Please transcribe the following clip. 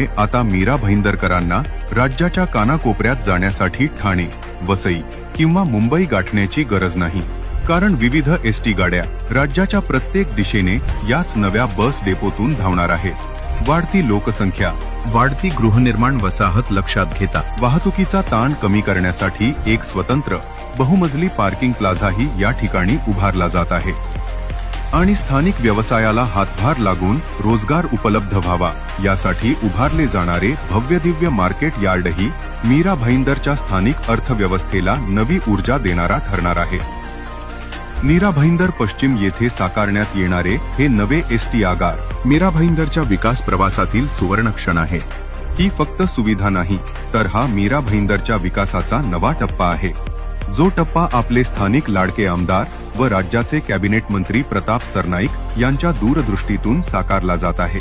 यामुळे आता मीरा भाईंदरकरांना राज्याच्या कानाकोपऱ्यात जाण्यासाठी ठाणे, वसई किंवा मुंबई गाठण्याची गरज नाही, कारण विविध एसटी गाड्या राज्याच्या प्रत्येक दिशेने याच नव्या बस डेपोतून धावणार आहेत। वाढती लोकसंख्या, वाढती गृहनिर्माण वसाहत लक्षात घेता वाहतुकीचा ताण कमी करण्यासाठी एक स्वतंत्र बहुमजली पार्किंग प्लाझाही या ठिकाणी उभारला जात आहे आणि स्थानिक व्यवसायाला हातभार लागून रोजगार उपलब्ध व्हावा यासाठी उभारले जाणारे भव्य दिव्य मार्केट यार्डही मीरा भाईंदरच्या स्थानिक अर्थव्यवस्थेला नवी ऊर्जा देणारा ठरणार आहे। मीरा भाईंदर पश्चिम येथे साकारण्यात येणारे हे नवे एसटी आगार मीरा भाईंदरच्या विकास प्रवासातील सुवर्ण क्षण आहे। ही फक्त सुविधा नाही, तर हा मीरा भाईंदरच्या विकासाचा नवा टप्पा आहे, जो टप्पा आपले स्थानिक लाडके आमदार व राज्याचे कॅबिनेट मंत्री प्रताप सरनाईक यांच्या दूरदृष्टीतून साकारला जात आहे।